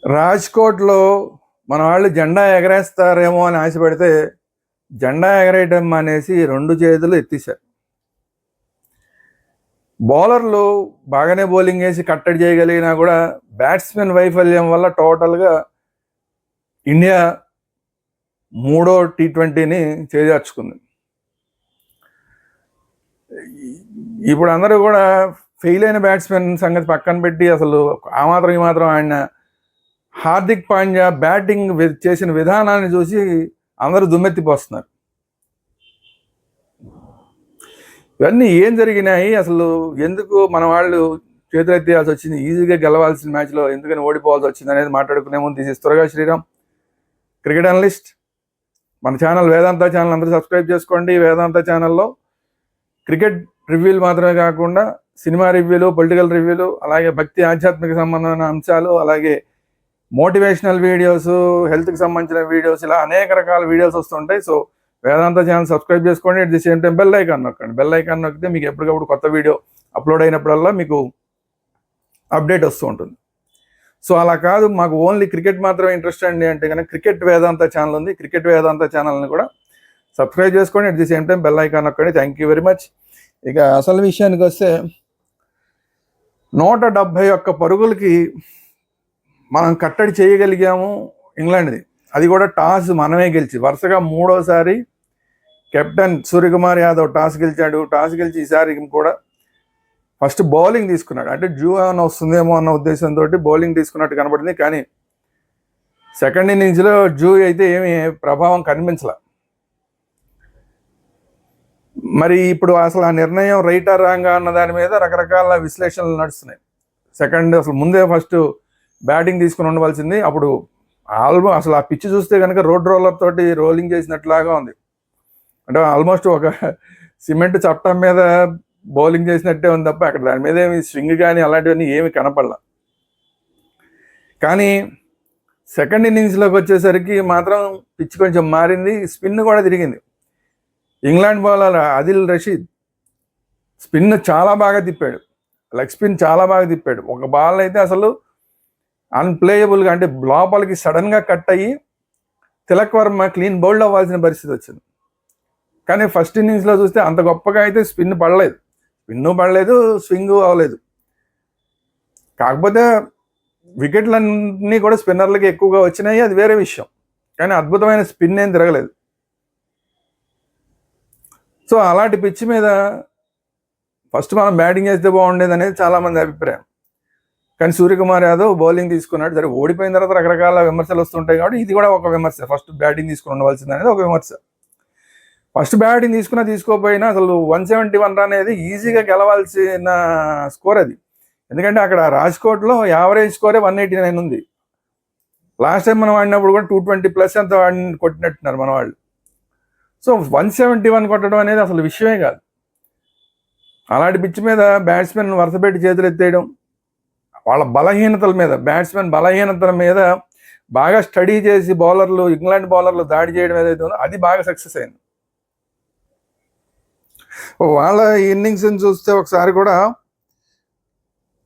రాజ్కోట్లో మన వాళ్ళు జెండా ఎగరేస్తారేమో అని ఆశపడితే జెండా ఎగరేయడం అనేసి 2 చేతులు ఎత్తేశారు. బౌలర్లు బాగానే బౌలింగ్ వేసి కట్టడి చేయగలిగినా కూడా బ్యాట్స్మెన్ వైఫల్యం వల్ల టోటల్గా ఇండియా 3వ టీ20ని చేజార్చుకుంది. ఇప్పుడు అందరూ కూడా ఫెయిల్ అయిన బ్యాట్స్మెన్ సంగతి పక్కన పెట్టి అసలు ఆ మాత్రం ఈ మాత్రం ఆయన హార్దిక్ పాండ్యా బ్యాటింగ్ చేసిన విధానాన్ని చూసి అందరూ దుమ్మెత్తిపోస్తున్నారు. ఇవన్నీ ఏం జరిగినాయి, అసలు ఎందుకు మన వాళ్ళు చేతులెత్తేయాల్సి వచ్చింది, ఈజీగా గెలవాల్సిన మ్యాచ్లో ఎందుకని ఓడిపోవాల్సి వచ్చింది అనేది మాట్లాడుకునే ముందు దిస్ ఇస్ త్వరగా శ్రీరామ్, క్రికెట్ అనలిస్ట్. మన ఛానల్ వేదాంత ఛానల్ అందరూ సబ్స్క్రైబ్ చేసుకోండి. వేదాంత ఛానల్లో క్రికెట్ రివ్యూలు మాత్రమే కాకుండా సినిమా రివ్యూలు, పొలిటికల్ రివ్యూలు, అలాగే భక్తి ఆధ్యాత్మిక సంబంధమైన అంశాలు, అలాగే మోటివేషనల్ వీడియోస్, హెల్త్కి సంబంధించిన వీడియోస్, ఇలా అనేక రకాల వీడియోస్ వస్తుంటాయి. సో వేదాంత ఛానల్ సబ్స్క్రైబ్ చేసుకోండి. At the same time bell icon నొక్కండి. బెల్ ఐకాన్ నొక్కితే మీకు ఎప్పటికప్పుడు కొత్త వీడియో అప్లోడ్ అయినప్పుడల్లా మీకు అప్డేట్ వస్తూ ఉంటుంది. సో అలా కాదు, మాకు ఓన్లీ క్రికెట్ మాత్రమే ఇంట్రెస్ట్ అండి అంటే కనుక క్రికెట్ వేదాంత ఛానల్ ఉంది. క్రికెట్ వేదాంత ఛానల్ని కూడా సబ్స్క్రైబ్ చేసుకోండి. At the same time bell icon నొక్కండి. Thank you very much. ఇక అసలు విషయానికి వస్తే 171 పరుగులకి మనం కట్టడి చేయగలిగాము ఇంగ్లాండ్ది. అది కూడా టాస్ మనమే గెలిచి, వరుసగా 3వసారి కెప్టెన్ సూర్యకుమార్ యాదవ్ టాస్ గెలిచాడు. టాస్ గెలిచి ఈసారి కూడా ఫస్ట్ బౌలింగ్ తీసుకున్నాడు. అంటే డ్యూ ఏమైనా వస్తుందేమో అన్న ఉద్దేశంతో బౌలింగ్ తీసుకున్నట్టు కనబడింది. కానీ సెకండ్ ఇన్నింగ్స్లో డ్యూ అయితే ఏమీ ప్రభావం కనిపించలే. మరి ఇప్పుడు అసలు ఆ నిర్ణయం రైటా రాంగా అన్న దాని మీద రకరకాల విశ్లేషణలు నడుస్తున్నాయి. అసలు ముందే ఫస్ట్ బ్యాటింగ్ తీసుకుని ఉండవలసింది. అప్పుడు అసలు ఆ పిచ్ చూస్తే కనుక రోడ్ రోలర్ తోటి రోలింగ్ చేసినట్లాగా ఉంది. అంటే ఆల్మోస్ట్ ఒక సిమెంట్ చట్టం మీద బౌలింగ్ చేసినట్టే ఉంది తప్ప అక్కడ దాని మీద ఏమి స్వింగ్ కానీ అలాంటివన్నీ ఏమి కనపడలా. కానీ సెకండ్ ఇన్నింగ్స్లోకి వచ్చేసరికి మాత్రం పిచ్ కొంచెం మారింది, స్పిన్ కూడా తిరిగింది. England bowler Adil Rashid spin చాలా బాగా తిప్పాడు, లెగ్ స్పిన్ చాలా బాగా తిప్పాడు. ఒక బాల్ అయితే అసలు అన్ప్లేయబుల్గా, అంటే లోపలికి సడన్గా కట్ అయ్యి తిలక్ వర్మ క్లీన్ బౌల్డ్ అవ్వాల్సిన పరిస్థితి వచ్చింది. కానీ ఫస్ట్ ఇన్నింగ్స్లో చూస్తే అంత గొప్పగా అయితే స్పిన్ పడలేదు, స్వింగ్ అవ్వలేదు. కాకపోతే వికెట్లన్నీ కూడా స్పిన్నర్లకి ఎక్కువగా వచ్చినాయి, అది వేరే విషయం. కానీ అద్భుతమైన స్పిన్ ఏం తిరగలేదు. సో అలాంటి పిచ్ మీద ఫస్ట్ మనం బ్యాటింగ్ చేస్తే బాగుండేది అనేది చాలామంది అభిప్రాయం. కానీ సూర్యకుమార్ యాదవ్ బౌలింగ్ తీసుకున్నాడు. సరే, ఓడిపోయిన తర్వాత రకరకాల విమర్శలు వస్తుంటాయి కాబట్టి ఇది కూడా ఒక విమర్శ. ఫస్ట్ బ్యాటింగ్ తీసుకుని ఉండవలసింది అనేది ఒక విమర్శ. ఫస్ట్ బ్యాటింగ్ తీసుకోకపోయినా అసలు 171 రన్ అనేది ఈజీగా గెలవాల్సిన స్కోర్ అది. ఎందుకంటే అక్కడ రాజ్కోట్లో యావరేజ్ స్కోరే 189 ఉంది. లాస్ట్ టైం మనం ఆడినప్పుడు కూడా 220+ అంత కొట్టినట్టున్నారు మన వాళ్ళు. సో 171 కొట్టడం అనేది అసలు విషయమే కాదు. అలాంటి పిచ్ మీద బ్యాట్స్మెన్ వరుసపెట్టి చేతులు ఎత్తేయడం, వాళ్ళ బలహీనతల మీద, బ్యాట్స్మెన్ బలహీనతల మీద బాగా స్టడీ చేసి ఇంగ్లాండ్ బౌలర్లు దాడి చేయడం ఏదైతే ఉందో అది బాగా సక్సెస్ అయింది. వాళ్ళ ఇన్నింగ్స్ని చూస్తే ఒకసారి కూడా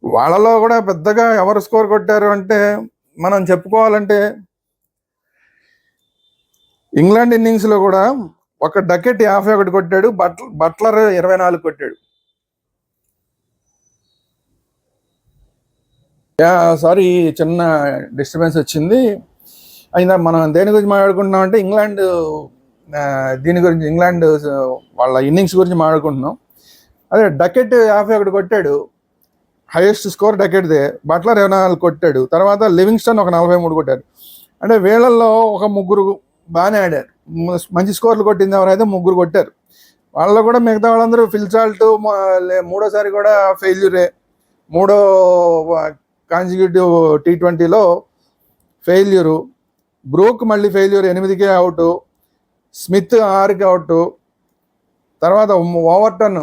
వాళ్ళలో కూడా పెద్దగా ఎవరు స్కోర్ కొట్టారు అంటే మనం చెప్పుకోవాలంటే ఇంగ్లాండ్ ఇన్నింగ్స్లో కూడా ఒక డకెట్ 51 కొట్టాడు, బట్లర్ 24 కొట్టాడు. సారీ, చిన్న డిస్టర్బెన్స్ వచ్చింది. అయినా మనం దేని గురించి మాట్లాడుకుంటున్నాం అంటే ఇంగ్లాండ్ వాళ్ళ ఇన్నింగ్స్ గురించి మాట్లాడుకుంటున్నాం. అదే డకెట్ 51 కొట్టాడు, హైయెస్ట్ స్కోర్ డకెట్దే. బట్లర్ 24 కొట్టాడు. తర్వాత లివింగ్స్టన్ ఒక 43 కొట్టాడు. అంటే వీళ్ళల్లో ఒక 3 బాగానే ఆడారు. మంచి స్కోర్లు కొట్టింది ఎవరైతే 3 కొట్టారు. వాళ్ళలో కూడా మిగతా వాళ్ళందరూ ఫిల్ సాల్ట్ 3వసారి కూడా ఫెయిల్యూరే. 3వ కాన్సిక్యూటివ్ టీ20లో ఫెయిల్యూరు. బ్రూక్ మళ్ళీ ఫెయిల్యూర్, 8కే అవుట్. స్మిత్ 6కి అవుట్. తర్వాత ఓవర్టన్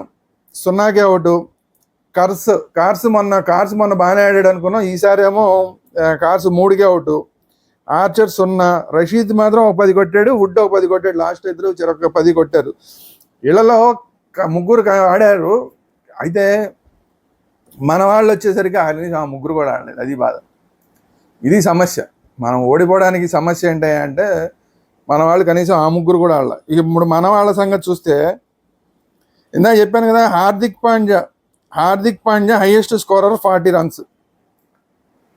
0కే అవుట్. కార్స్ మొన్న బాగానే ఆడాడు అనుకున్నాం. ఈసారి ఏమో కార్స్ 3కే అవుట్. ఆర్చర్ 0. రషీద్ మాత్రం ఒక 10 కొట్టాడు, వుడ్ ఒక 10 కొట్టాడు. లాస్ట్ ఇద్దరు చెరొక 10 కొట్టారు. వీళ్ళలో 3 ఆడారు. అయితే మన వాళ్ళు వచ్చేసరికి ఆ 3 కూడా ఆడలేదు. అది బాధ. ఇది సమస్య. మనం ఓడిపోవడానికి సమస్య ఏంటంటే మన వాళ్ళు కనీసం ఆ ముగ్గురు కూడా ఆడాల. ఇప్పుడు మన వాళ్ళ సంగతి చూస్తే ఇందాక చెప్పాను కదా, Hardik Pandya highest scorer 40 runs.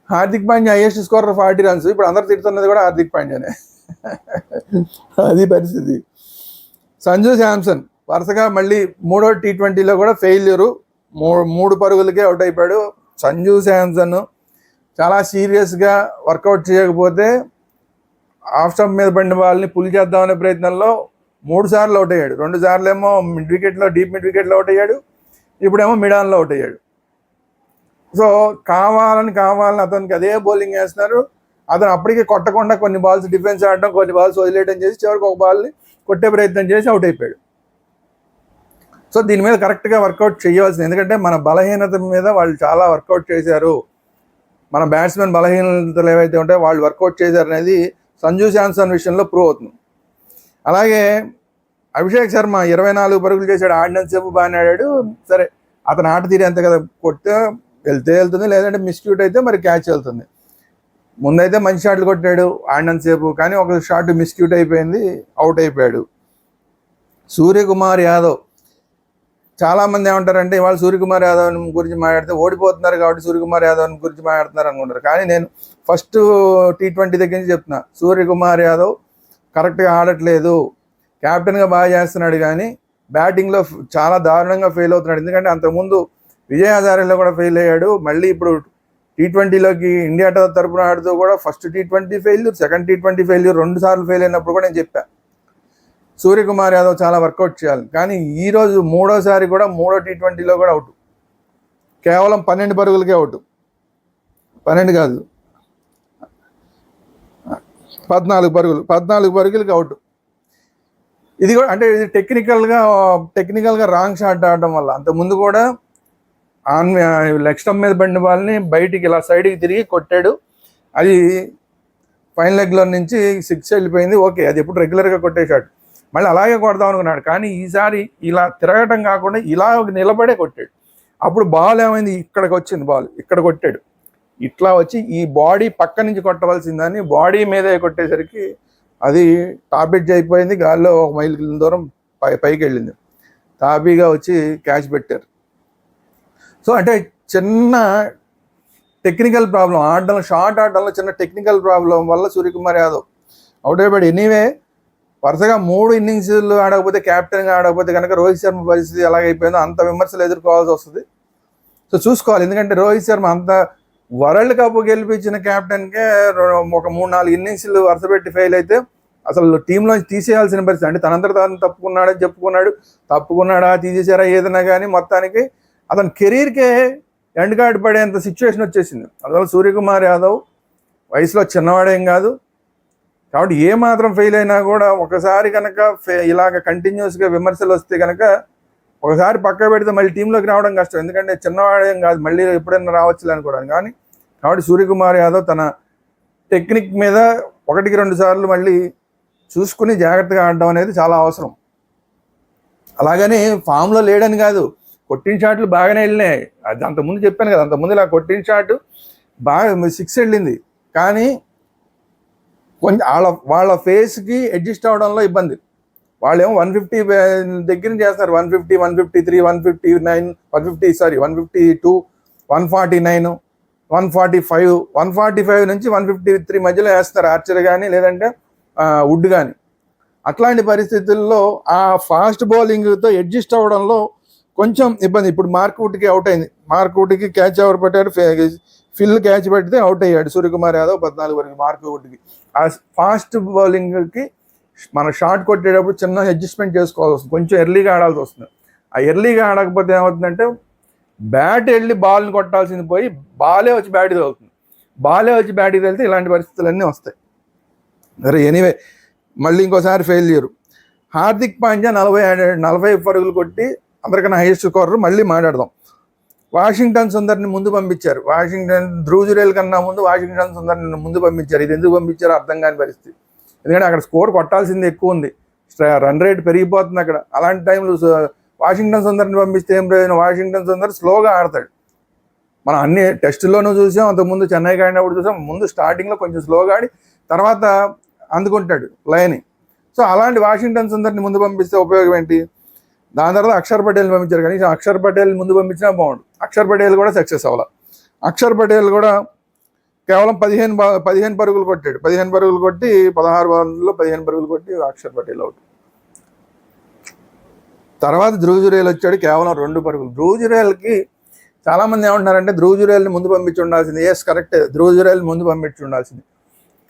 Hardik Pandya highest scorer 40 runs. ఇప్పుడు అందరు తిడుతున్నది కూడా హార్దిక్ పాండ్యానే. అది పరిస్థితి. సంజు శాంసన్ వరుసగా మళ్ళీ 3వ T20లో కూడా ఫెయిల్యూరు. 3 పరుగులకే అవుట్ అయిపోయాడు. సంజు శాంసన్ చాలా సీరియస్గా వర్కౌట్ చేయకపోతే ఆఫ్ స్టంప్ మీద పడిన బాల్ని పుల్ చేద్దామనే ప్రయత్నంలో 3 సార్లు అవుట్ అయ్యాడు. 2 సార్లు ఏమో డీప్ మిడ్ వికెట్లో అవుట్ అయ్యాడు. ఇప్పుడేమో మిడాన్లో అవుట్ అయ్యాడు. సో కావాలని అతనికి అదే బౌలింగ్ వేస్తున్నారు. అతను అప్పటికే కొట్టకుండా కొన్ని బాల్స్ డిఫెన్స్ ఆడడం, కొన్ని బాల్స్ వదిలేయడం చేసి చివరికి ఒక బాల్ని కొట్టే ప్రయత్నం చేసి అవుట్ అయిపోయాడు. సో దీని మీద కరెక్ట్గా వర్కౌట్ చేయవలసింది. ఎందుకంటే మన బలహీనత మీద వాళ్ళు చాలా వర్కౌట్ చేశారు. మన బ్యాట్స్మెన్ బలహీనతలు ఏవైతే ఉంటాయో వాళ్ళు వర్కౌట్ చేశారు అనేది సంజు శాంసన్ విషయంలో ప్రూవ్ అవుతుంది. అలాగే అభిషేక్ శర్మ 24 పరుగులు చేశాడు. ఆడినంత సేపు బాగానే ఆడాడు. సరే, అతను ఆట తీరే అంతే కదా, కొడితే వెళ్తుంది, లేదంటే మిస్క్యూట్ అయితే మరి క్యాచ్ వెళ్తుంది. ముందైతే మంచి షాట్లు కొట్టాడు ఆడినంత సేపు, కానీ ఒక షాట్ మిస్క్యూట్ అయిపోయింది, అవుట్ అయిపోయాడు. సూర్యకుమార్ యాదవ్, చాలామంది ఏమంటారంటే ఇవాళ సూర్యకుమార్ యాదవ్ గురించి మాట్లాడితే ఓడిపోతున్నారు కాబట్టి సూర్యకుమార్ యాదవ్ గురించి మాట్లాడుతున్నారు అనుకుంటారు. కానీ నేను ఫస్ట్ T20 దగ్గర నుంచి చెప్తున్నా, సూర్యకుమార్ యాదవ్ కరెక్ట్గా ఆడట్లేదు. క్యాప్టెన్గా బాగా చేస్తున్నాడు కానీ బ్యాటింగ్లో చాలా దారుణంగా ఫెయిల్ అవుతున్నాడు. ఎందుకంటే అంతకుముందు విజయ్ హజారేలో కూడా ఫెయిల్ అయ్యాడు. మళ్ళీ ఇప్పుడు T20లోకి ఇండియా తరపున ఆడుతూ కూడా first T20 failure, second T20 failure, 2 సార్లు ఫెయిల్ అయినప్పుడు కూడా నేను చెప్పాను సూర్యకుమార్ యాదవ్ చాలా వర్కౌట్ చేయాలి. కానీ ఈరోజు 3వసారి కూడా 3వ T20లో కూడా అవుట్. కేవలం 12 పరుగులకే అవుట్. 12 కాదు, 14 పరుగులకి అవుట్. ఇది కూడా అంటే ఇది టెక్నికల్గా రాంగ్ షాట్ ఆడటం వల్ల. అంతకుముందు కూడా లెగ్ స్టంప్ మీద పడిన బాల్ని బయటికి ఇలా సైడ్కి తిరిగి కొట్టాడు. అది ఫైన్ లెగ్లో నుంచి 6 వెళ్ళిపోయింది. ఓకే, అది ఎప్పుడు రెగ్యులర్గా కొట్టే షాట్. మళ్ళీ అలాగే కొడదాం అనుకున్నాడు, కానీ ఈసారి ఇలా తిరగటం కాకుండా ఇలా నిలబడే కొట్టాడు. అప్పుడు బాల్ ఏమైంది, ఇక్కడికి వచ్చింది బాల్, ఇక్కడ కొట్టాడు. ఇట్లా వచ్చి ఈ బాడీ పక్క నుంచి కొట్టవలసిందని బాడీ మీదే కొట్టేసరికి అది టాప్ ఎడ్జ్ అయిపోయింది. గాల్లో 1 మైల్ దూరం పైకి వెళ్ళింది. తాపీగా వచ్చి క్యాచ్ పెట్టారు. సో అంటే చిన్న టెక్నికల్ ప్రాబ్లం ఆడడం, షార్ట్ ఆడడంలో చిన్న టెక్నికల్ ప్రాబ్లం వల్ల సూర్యకుమార్ యాదవ్ అవుట్ అయిపోయాడు. ఎనీవే వరుసగా 3 ఇన్నింగ్స్లు ఆడకపోతే, క్యాప్టెన్గా ఆడకపోతే కనుక రోహిత్ శర్మ పరిస్థితి ఎలాగైపోయిందో అంత విమర్శలు ఎదుర్కోవాల్సి వస్తుంది. సో చూసుకోవాలి. ఎందుకంటే రోహిత్ శర్మ అంత వరల్డ్ కప్ గెలిపించిన క్యాప్టెన్కే ఒక 3-4 ఇన్నింగ్స్లు వరుస పెట్టి ఫెయిల్ అయితే అసలు టీంలోంచి తీసేయాల్సిన పరిస్థితి. అంటే తనంతట తాను తప్పుకున్నాడా తీసేశారా ఏదైనా కానీ మొత్తానికి అతని కెరీర్కే ఎండ్ కార్డ్ పడేంత సిచ్యువేషన్ వచ్చేసింది. అందువల్ల సూర్యకుమార్ యాదవ్ వయసులో చిన్నవాడేం కాదు కాబట్టి ఏ మాత్రం ఫెయిల్ అయినా కూడా ఒకసారి కనుక ఇలాగ కంటిన్యూస్గా విమర్శలు వస్తే కనుక ఒకసారి పక్క పెడితే మళ్ళీ టీంలోకి రావడం కష్టం. ఎందుకంటే చిన్నవాడేం కాదు, మళ్ళీ ఎప్పుడైనా రావచ్చు అనుకోవడానికి. కానీ కాబట్టి సూర్యకుమార్ యాదవ్ తన టెక్నిక్ మీద 1-2 సార్లు మళ్ళీ చూసుకుని జాగ్రత్తగా ఆడడం అనేది చాలా అవసరం. అలాగని ఫామ్లో లేడని కాదు, కొట్టిన షాట్లు బాగానే వెళ్ళినాయి. అది అంతకుముందు చెప్పాను కదా, అంతకుముందు ఇలా కొట్టిన షాట్ బాగా 6 వెళ్ళింది. కానీ కొంచెం వాళ్ళ ఫేస్కి అడ్జస్ట్ అవడంలో ఇబ్బంది. వాళ్ళేమో 150 దగ్గర చేస్తున్నారు. 150, 153, 159, 152, 149, 145, 145 నుంచి 153 మధ్యలో వేస్తారు ఆర్చర్ కానీ లేదంటే వుడ్ కానీ. అట్లాంటి పరిస్థితుల్లో ఆ ఫాస్ట్ బౌలింగ్తో అడ్జస్ట్ అవ్వడంలో కొంచెం ఇబ్బంది. ఇప్పుడు మార్క్వుడ్కి అవుట్ అయింది. మార్క్వుడ్కి క్యాచ్ ఎవరు పెట్టారు, ఫిల్ క్యాచ్ పెడితే అవుట్ అయ్యాడు సూర్యకుమార్ యాదవ్ 14 వరకు. మార్క్వుడ్కి ఆ ఫాస్ట్ బౌలింగ్కి మన షాట్ కొట్టేటప్పుడు చిన్న అడ్జస్ట్మెంట్ చేసుకోవాల్సి వస్తుంది, కొంచెం ఎర్లీగా ఆడాల్సి వస్తుంది. ఆ ఎర్లీగా ఆడకపోతే ఏమవుతుందంటే బ్యాట్ వెళ్ళి బాల్ని కొట్టాల్సింది పోయి బాలే వచ్చి బ్యాట్కి తగులుతుంది. బాలే వచ్చి బ్యాట్కి తగిలితే ఇలాంటి పరిస్థితులన్నీ వస్తాయి. సరే, ఎనీవే మళ్ళీ ఇంకోసారి ఫెయిల్యూర్. హార్దిక్ పాండ్యా 40 పరుగులు కొట్టి అందరికన్నా హైయెస్ట్ స్కోరర్. మళ్ళీ మాట్లాడదాం. వాషింగ్టన్ సుందర్ని ముందు పంపించారు. ధ్రువ్ జురేల్ కన్నా ముందు వాషింగ్టన్ సుందర్ని ముందు పంపించారు. ఇది ఎందుకు పంపించారో అర్థం కాని పరిస్థితి. ఎందుకంటే అక్కడ స్కోర్ కొట్టాల్సింది ఎక్కువ ఉంది, రన్ రేట్ పెరిగిపోతుంది అక్కడ. అలాంటి టైంలో వాషింగ్టన్ సుందర్ని పంపిస్తే ఏం ప్రయోజనం? వాషింగ్టన్ సుందర్ స్లోగా ఆడతాడు. మనం అన్ని టెస్టుల్లోనూ చూసాం, అంతకుముందు చెన్నైకి ఆడినప్పుడు చూసాం. ముందు స్టార్టింగ్లో కొంచెం స్లోగా ఆడి తర్వాత అందుకుంటాడు లయని. సో అలాంటి వాషింగ్టన్ సుందర్ని ముందు పంపిస్తే ఉపయోగం ఏంటి? దాని తర్వాత అక్షర్ పటేల్ని పంపించారు, కానీ అక్షర్ పటేల్ ముందు పంపించినా బాగుండు. అక్షర్ పటేల్ కూడా సక్సెస్ అవ్వాలి. అక్షర్ పటేల్ కూడా కేవలం 15 పరుగులు కొట్టాడు. 15 పరుగులు కొట్టి 16 బాల్లో 15 పరుగులు కొట్టి అక్షర్ పటేల్ అవుట్. తర్వాత ధ్రువ్ జురేల్ వచ్చాడు, కేవలం 2 పరుగులు. ధ్రువ్ జురేల్కి చాలామంది ఏమంటున్నారంటే ధ్రువ్ జురేల్ని ముందు పంపించి ఉండాల్సింది. ఎస్ కరెక్టే, ధ్రువ్ జురేల్ని ముందు పంపించి ఉండాల్సింది.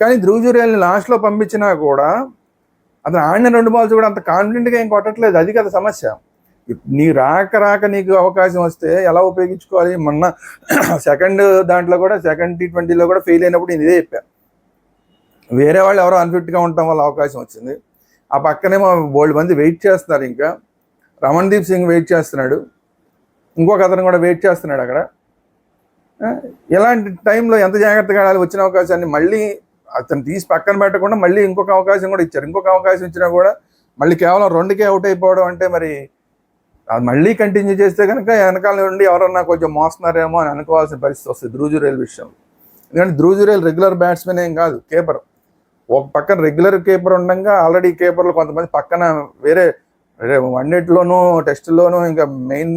కానీ ధ్రువ్ జురేల్ని లాస్ట్లో పంపించినా కూడా అతను ఆడిన 2 బాల్స్ కూడా అంత కాన్ఫిడెంట్గా ఏం కొట్టట్లేదు. అది కదా సమస్య. నీ రాక నీకు అవకాశం వస్తే ఎలా ఉపయోగించుకోవాలి? మొన్న సెకండ్ దాంట్లో కూడా, సెకండ్ T20లో కూడా ఫెయిల్ అయినప్పుడు నేను ఇదే చెప్పాను. వేరే వాళ్ళు ఎవరో అన్ఫిట్గా ఉండటం వల్ల అవకాశం వచ్చింది. ఆ పక్కనేమో బోల్డ్ మంది వెయిట్ చేస్తున్నారు. ఇంకా రమణ్దీప్ సింగ్ వెయిట్ చేస్తున్నాడు, ఇంకొక అతను కూడా వెయిట్ చేస్తున్నాడు అక్కడ. ఇలాంటి టైంలో ఎంత జాగ్రత్తగా ఆడాలి? వచ్చిన అవకాశాన్ని మళ్ళీ అతను తీసి పక్కన పెట్టకుండా మళ్ళీ ఇంకొక అవకాశం కూడా ఇచ్చారు. ఇంకొక అవకాశం ఇచ్చినా కూడా మళ్ళీ కేవలం 2కే అవుట్ అయిపోవడం అంటే మరి అది మళ్ళీ కంటిన్యూ చేస్తే కనుక వెనకాల నుండి ఎవరన్నా కొంచెం మోస్తున్నారేమో అని అనుకోవాల్సిన పరిస్థితి వస్తుంది ధ్రువ్ జురేల్ విషయం. ఎందుకంటే ధ్రువ్ జురేల్ రెగ్యులర్ బ్యాట్స్మెన్ ఏం కాదు, కేపర్. ఒక పక్కన రెగ్యులర్ కేపర్ ఉండగా ఆల్రెడీ కేపర్లు కొంతమంది పక్కన వేరే వన్డేట్లోనూ టెస్టుల్లోనూ ఇంకా మెయిన్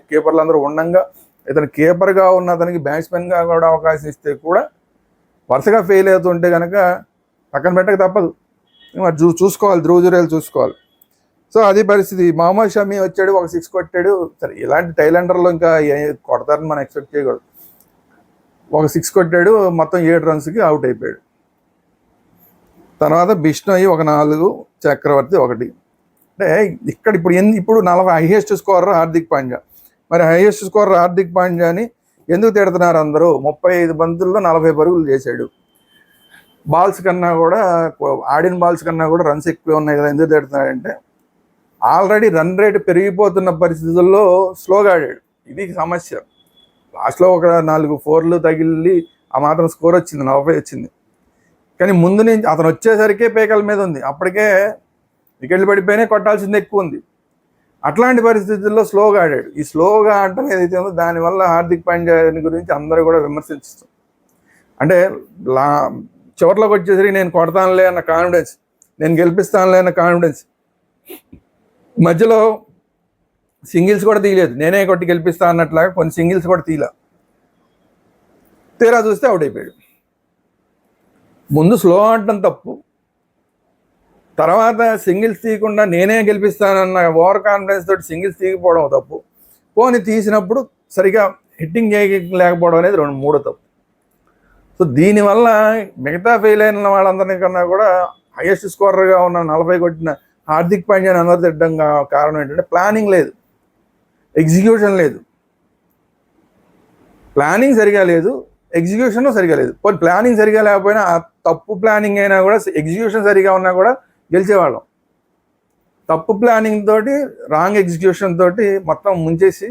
కీపర్లు అందరూ ఉండగా ఇతను కేపర్గా ఉన్న అతనికి బ్యాట్స్మెన్గా కూడా అవకాశం ఇస్తే కూడా వరుసగా ఫెయిల్ అవుతుంటే కనుక పక్కన పెట్టక తప్పదు. మరి చూసుకోవాలి, ధ్రువ్ జురేల్ చూసుకోవాలి. సో అది పరిస్థితి. మహమ్మద్ షమీ వచ్చాడు, ఒక 6 కొట్టాడు. సరే ఇలాంటి టైలెండర్లో ఇంకా కొడతారని మనం ఎక్స్పెక్ట్ చేయకూడదు. ఒక 6 కొట్టాడు, మొత్తం 7 రన్స్కి అవుట్ అయిపోయాడు. తర్వాత బిష్ణోయ్ ఒక 4, చక్రవర్తి 1. అంటే ఇక్కడ ఇప్పుడు 40 హైయెస్ట్ స్కోరర్ హార్దిక్ పాండ్యా. మరి హైయెస్ట్ స్కోరర్ హార్దిక్ పాండ్యాని ఎందుకు తిడుతున్నారు అందరూ? 35 బంతుల్లో 40 పరుగులు చేశాడు. బాల్స్ కన్నా కూడా, ఆడిన బాల్స్ కన్నా కూడా రన్స్ ఎక్కువ ఉన్నాయి కదా, ఎందుకు తిడుతున్నాడంటే ఆల్రెడీ రన్ రేట్ పెరిగిపోతున్న పరిస్థితుల్లో స్లోగా ఆడాడు. ఇది సమస్య. లాస్ట్లో ఒక 4 4లు తగిలి ఆ మాత్రం స్కోర్ వచ్చింది, 40 వచ్చింది. కానీ ముందు నుంచి అతను వచ్చేసరికే పేకల మీద ఉంది. అప్పటికే వికెట్లు పడిపోయినా కొట్టాల్సింది ఎక్కువ ఉంది. అట్లాంటి పరిస్థితుల్లో స్లోగా ఆడాడు. ఈ స్లోగా ఆడటం ఏదైతే ఉందో దానివల్ల హార్దిక్ పాండ్యా గురించి అందరూ కూడా విమర్శిస్తారు. అంటే చివరిలోకి వచ్చేసరికి నేను కొడతానులే అన్న కాన్ఫిడెన్స్, నేను గెలిపిస్తానులే అన్న కాన్ఫిడెన్స్, మధ్యలో సింగిల్స్ కూడా తీయలేదు. నేనే కొట్టి గెలిపిస్తా అన్నట్లాగా కొన్ని సింగిల్స్ కూడా తీరా చూస్తే అవుట్ అయిపోయాడు. ముందు స్లో ఆడటం తప్పు, తర్వాత సింగిల్స్ తీయకుండా నేనే గెలిపిస్తానన్న ఓవర్ కాన్ఫిడెన్స్ తోటి సింగిల్స్ తీయకపోవడం తప్పు. పోనీ తీసినప్పుడు సరిగా హిట్టింగ్ లేకపోవడం అనేది 3 తప్పు. సో దీనివల్ల మిగతా ఫెయిల్ అయిన వాళ్ళందరికన్నా కూడా హైయెస్ట్ స్కోరర్గా ఉన్న 40 కొట్టిన హార్దిక్ పాండ్యాని అందరూ తిట్టడం కారణం ఏంటంటే ప్లానింగ్ లేదు, ఎగ్జిక్యూషన్ లేదు. ప్లానింగ్ సరిగా లేదు, ఎగ్జిక్యూషన్ సరిగా లేదు. పోనీ ప్లానింగ్ సరిగా లేకపోయినా ఆ తప్పు ప్లానింగ్ అయినా కూడా ఎగ్జిక్యూషన్ సరిగా ఉన్నా కూడా గెలిచేవాళ్ళం. తప్పు ప్లానింగ్ తోటి, రాంగ్ ఎగ్జిక్యూషన్ తోటి మొత్తం ముంచేసి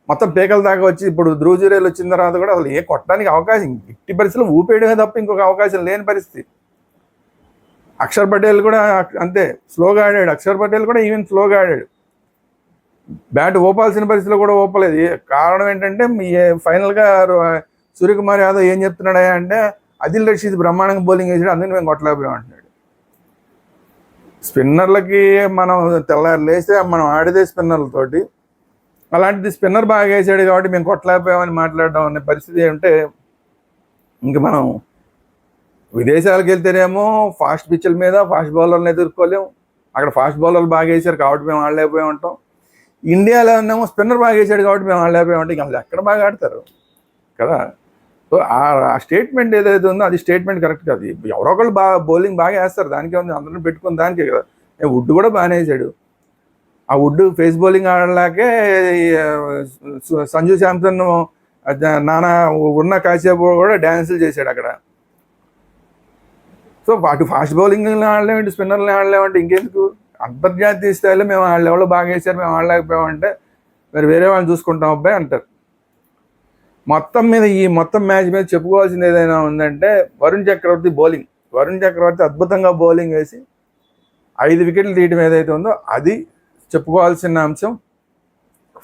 మొత్తం పేకల దాకా వచ్చి ఇప్పుడు ధ్రువ్ జురేల్ వచ్చిన తర్వాత కూడా అసలు కొట్టడానికి అవకాశం, ఇట్టి పరిస్థితుల్లో ఊపేయడమే తప్ప ఇంకొక అవకాశం లేని పరిస్థితి. అక్షర్ పటేల్ కూడా అంతే స్లోగా ఆడాడు. అక్షర్ పటేల్ కూడా ఈవెన్ స్లోగా ఆడాడు. బ్యాట్ ఊపాల్సిన పరిస్థితిలో కూడా ఊపలేదు. కారణం ఏంటంటే ఫైనల్గా సూర్యకుమార్ యాదవ్ ఏం చెప్తున్నాడా అంటే అదిల్ రషీద్ బ్రహ్మాండంగా బౌలింగ్ వేసాడు, అందుకని మేము కొట్టలేకపోయాం అంటున్నాడు. స్పిన్నర్లకి మనం తెల్లారు లేస్తే మనం ఆడితే స్పిన్నర్లతోటి, అలాంటిది స్పిన్నర్ బాగా వేసాడు కాబట్టి మేము కొట్టలేకపోయామని మాట్లాడడం అనే పరిస్థితి ఉంటే ఇంక మనం విదేశాలకు వెళ్తేనేమో ఫాస్ట్ పిచ్ల మీద ఫాస్ట్ బౌలర్లను ఎదుర్కోలేము. అక్కడ ఫాస్ట్ బౌలర్లు బాగా వేసారు కాబట్టి మేము ఆడలేకపోయాం అంటాం. ఇండియాలో ఉన్నామో స్పిన్నర్ బాగా వేసాడు కాబట్టి మేము ఆడలేకపోయాం అంటే అసలు ఎక్కడ బాగా ఆడతారు కదా. సో ఆ స్టేట్మెంట్ ఏదైతే ఉందో అది స్టేట్మెంట్ కరెక్ట్ కాదు. ఎవరో ఒకళ్ళు బౌలింగ్ బాగా వేస్తారు, దానికే ఉంది, అందరిని పెట్టుకుని దానికే కదా. వుడ్ కూడా బాగానే వేసాడు. ఆ వుడ్ ఫేస్ బౌలింగ్ ఆడలేకే సంజు శాంసన్ నానా ఉన్న కాసేపు కూడా డ్యాన్సులు చేశాడు అక్కడ. సో వాటి ఫాస్ట్ బౌలింగ్ని ఆడలేమంటే, స్పిన్నర్ని ఆడలేమంటే ఇంకెందుకు? అంతర్జాతీయ స్థాయిలో మేము వాళ్ళ ఎవరో బాగా వేసారు, మేము ఆడలేకపోయామంటే మరి వేరే వాళ్ళని చూసుకుంటాం అబ్బాయి అంటారు. మొత్తం మీద ఈ మొత్తం మ్యాచ్ మీద చెప్పుకోవాల్సింది ఏదైనా ఉందంటే వరుణ్ చక్రవర్తి బౌలింగ్. వరుణ్ చక్రవర్తి అద్భుతంగా బౌలింగ్ వేసి 5 వికెట్లు తీయడం ఏదైతే ఉందో అది చెప్పుకోవాల్సిన అంశం.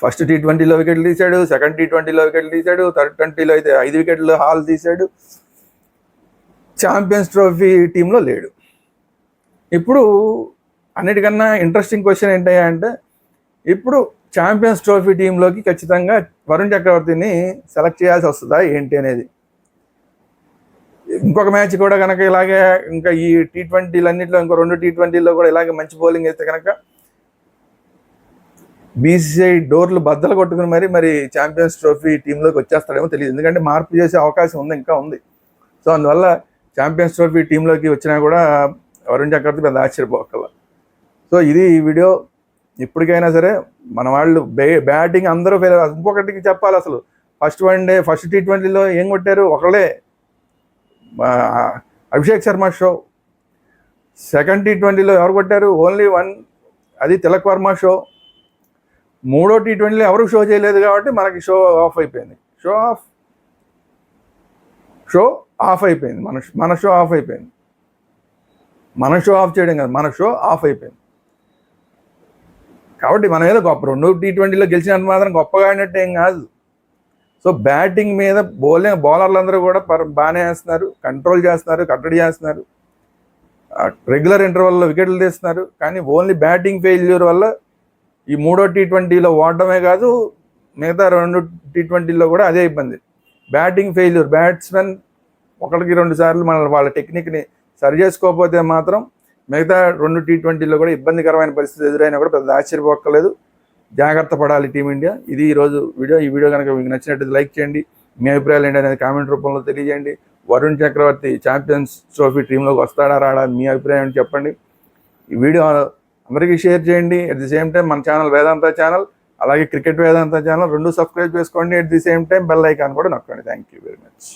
ఫస్ట్ T20లో వికెట్లు తీశాడు, సెకండ్ T20లో వికెట్లు తీశాడు, థర్డ్ T20లో అయితే 5 వికెట్లు హాల్ తీశాడు. ఛాంపియన్స్ ట్రోఫీ టీంలో లేడు. ఇప్పుడు అన్నిటికన్నా ఇంట్రెస్టింగ్ క్వశ్చన్ ఏంటయ్యా అంటే, ఇప్పుడు ఛాంపియన్స్ ట్రోఫీ టీంలోకి ఖచ్చితంగా వరుణ్ చక్రవర్తిని సెలెక్ట్ చేయాల్సి వస్తుందా ఏంటి అనేది. ఇంకొక మ్యాచ్ కూడా కనుక ఇలాగే ఇంకా ఈ T20లన్నింటిలో ఇంకో 2 T20లో కూడా ఇలాగే మంచి బౌలింగ్ అయితే కనుక బీసీసీఐ డోర్లు బద్దలు కొట్టుకుని మరి ఛాంపియన్స్ ట్రోఫీ టీంలోకి వచ్చేస్తాడేమో తెలియదు. ఎందుకంటే మార్పు చేసే అవకాశం ఉంది, ఇంకా ఉంది. సో అందువల్ల ఛాంపియన్స్ ట్రోఫీ టీంలోకి వచ్చినా కూడా వరుణ్ చక్రవర్తి పెద్ద ఆశ్చర్యపోకల. సో ఇది ఈ వీడియో. ఇప్పటికైనా సరే మన వాళ్ళు బ్యాటింగ్ అందరూ ఫెయిల్. ఇంకొకటికి చెప్పాలి, అసలు ఫస్ట్ T20లో ఏం కొట్టారు? ఒకళ్ళే, అభిషేక్ శర్మ షో. సెకండ్ T20లో ఎవరు కొట్టారు? ఓన్లీ 1, అది తిలక్ వర్మ షో. మూడో T20లో ఎవరు షో చేయలేదు కాబట్టి మనకి షో ఆఫ్ అయిపోయింది. షో ఆఫ్ అయిపోయింది. మన షో ఆఫ్ అయిపోయింది. మన షో ఆఫ్ చేయడం కాదు, మన షో ఆఫ్ అయిపోయింది. కాబట్టి మనం ఏదో గొప్ప 2 T20లో గెలిచినంత మాత్రం గొప్పగా ఆడినట్టు ఏం కాదు. సో బ్యాటింగ్ మీద బౌలర్లందరూ కూడా బాగానే వేస్తున్నారు, కంట్రోల్ చేస్తున్నారు, కట్టడి చేస్తున్నారు, రెగ్యులర్ ఇంటర్వెల్లో వికెట్లు తీస్తున్నారు. కానీ ఓన్లీ బ్యాటింగ్ ఫెయిల్యూర్ వల్ల ఈ మూడో T20లో ఓడటమే కాదు, మిగతా 2 T20లో కూడా అదే ఇబ్బంది. బ్యాటింగ్ ఫెయిల్యూర్, బ్యాట్స్మెన్ 1-2 సార్లు వాళ్ళ టెక్నిక్ని సరి చేసుకోకపోతే మాత్రం మిగతా 2 T20లో కూడా ఇబ్బందికరమైన పరిస్థితి ఎదురైనా కూడా పెద్ద ఆశ్చర్యపోక్కర్లేదు. జాగ్రత్త పడాలి టీమిండియా. ఇది ఈరోజు వీడియో. ఈ వీడియో కనుక మీకు నచ్చినట్టు లైక్ చేయండి. మీ అభిప్రాయాలు ఏంటి అనేది కామెంట్ రూపంలో తెలియజేయండి. వరుణ్ చక్రవర్తి ఛాంపియన్స్ ట్రోఫీ టీంలోకి వస్తాడా రాడా, మీ అభిప్రాయం చెప్పండి. ఈ వీడియో అందరికీ షేర్ చేయండి. అట్ ది సేమ్ టైం మన ఛానల్ వేదాంత ఛానల్, అలాగే క్రికెట్ వేదాంత ఛానల్ 2 సబ్స్క్రైబ్ చేసుకోండి. At the same time bell icon కూడా నొక్కండి. Thank you very much.